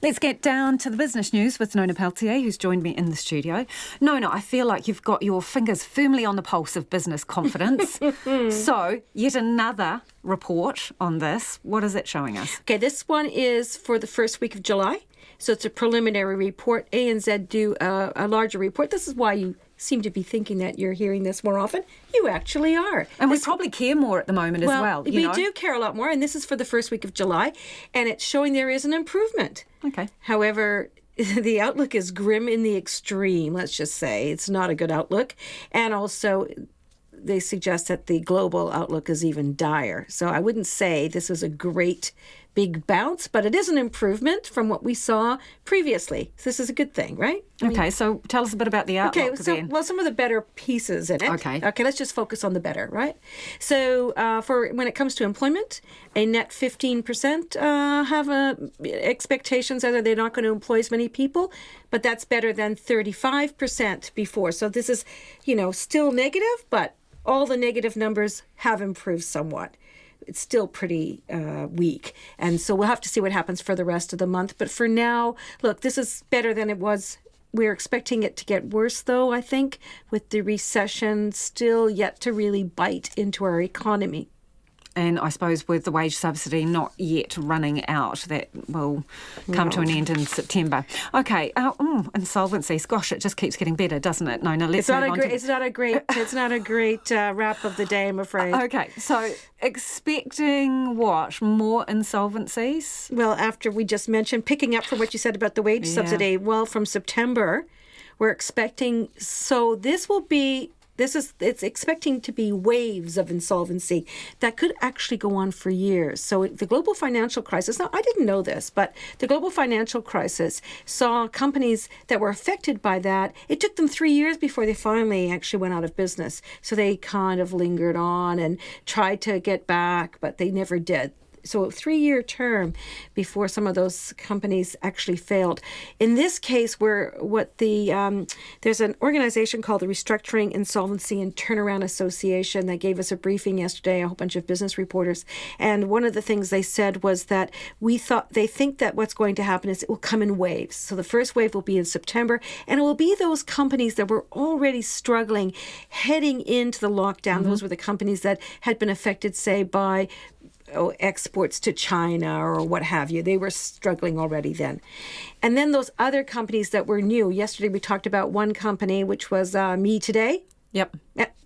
Let's get down to the business news with Nona Peltier, who's joined me in the studio. Nona, I feel like you've got your fingers firmly on the pulse of business confidence. So, yet another report on this. What is it showing us? Okay, this one is for the first week of July. So it's a preliminary report. ANZ do a larger report. This is why you seem to be thinking that you're hearing this more often. You actually are. And we probably care more at the moment as well. We do care a lot more, and this is for the first week of July, and it's showing there is an improvement. Okay. However, the outlook is grim in the extreme, let's just say. It's not a good outlook. And also, they suggest that the global outlook is even dire. So I wouldn't say this is a great big bounce, but it is an improvement from what we saw previously. So this is a good thing, right? So tell us a bit about the outlook then. Well, some of the better pieces in it. Okay, let's just focus on the better, right? So for when it comes to employment, a net 15% have expectations that they're not going to employ as many people, but that's better than 35% before. So this is, still negative, but all the negative numbers have improved somewhat. It's still pretty weak. And so we'll have to see what happens for the rest of the month. But for now, look, this is better than it was. We're expecting it to get worse, though, I think, with the recession still yet to really bite into our economy. And I suppose with the wage subsidy not yet running out, that will come to an end in September. Okay, insolvencies. Gosh, it just keeps getting better, doesn't it? No, let's move on. It's not a great wrap of the day, I'm afraid. Okay, so expecting what? More insolvencies? Well, after we just mentioned, picking up from what you said about the wage subsidy, well, from September, we're expecting, so it's expecting to be waves of insolvency that could actually go on for years. So the global financial crisis, now I didn't know this, but the global financial crisis saw companies that were affected by that. It took them 3 years before they finally actually went out of business. So they kind of lingered on and tried to get back, but they never did. So a 3-year term before some of those companies actually failed. In this case, there's an organization called the Restructuring, Insolvency and Turnaround Association that gave us a briefing yesterday, a whole bunch of business reporters. And one of the things they said was that they think that what's going to happen is it will come in waves. So the first wave will be in September, and it will be those companies that were already struggling heading into the lockdown. Mm-hmm. Those were the companies that had been affected, say, by exports to China or what have you. They were struggling already then. And then those other companies that were new. Yesterday we talked about one company, which was Me Today. Yep.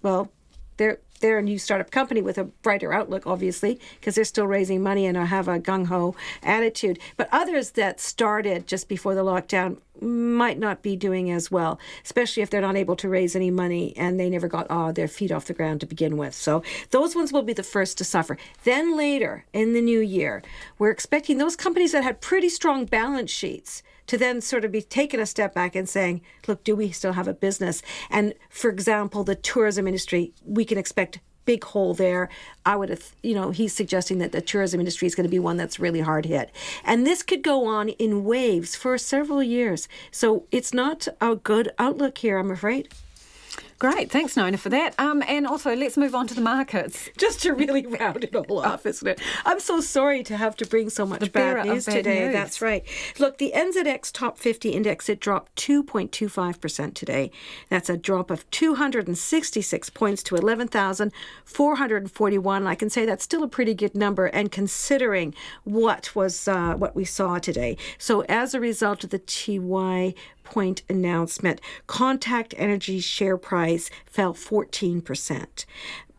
Well, they're a new startup company with a brighter outlook, obviously, because they're still raising money and have a gung-ho attitude. But others that started just before the lockdown might not be doing as well, especially if they're not able to raise any money and they never got their feet off the ground to begin with. So those ones will be the first to suffer. Then later in the new year, we're expecting those companies that had pretty strong balance sheets to then sort of be taking a step back and saying, look, do we still have a business? And for example, the tourism industry, we can expect big hole there. He's suggesting that the tourism industry is going to be one that's really hard hit. And this could go on in waves for several years. So it's not a good outlook here, I'm afraid. Great. Thanks, Nona, for that. And also, let's move on to the markets. Just to really round it all off, isn't it? I'm so sorry to have to bring so much bad news today. That's right. Look, the NZX Top 50 Index, it dropped 2.25% today. That's a drop of 266 points to 11,441. I can say that's still a pretty good number, and considering what we saw today. So as a result of the TY point announcement, Contact Energy's share price fell 14%.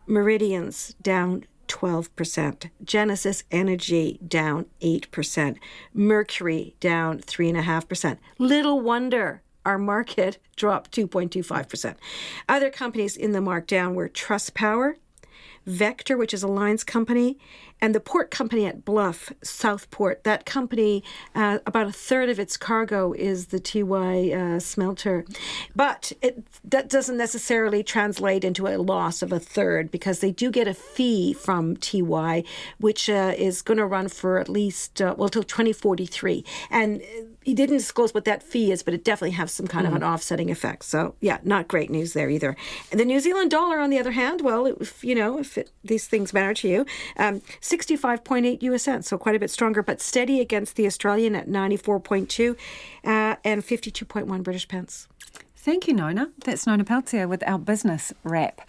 Meridian's down 12%. Genesis Energy down 8%. Mercury down 3.5%. Little wonder our market dropped 2.25%. Other companies in the markdown were Trustpower, Vector, which is a lines company, and the port company at Bluff, Southport. That company, about a third of its cargo is the TY smelter. But that doesn't necessarily translate into a loss of a third, because they do get a fee from TY, which is going to run for at least, till 2043. And he didn't disclose what that fee is, but it definitely has some kind of an offsetting effect. So, yeah, not great news there either. And the New Zealand dollar, on the other hand, well, if these things matter to you, 65.8 US cents, so quite a bit stronger, but steady against the Australian at 94.2 and 52.1 British pence. Thank you, Nona. That's Nona Peltier with our business wrap.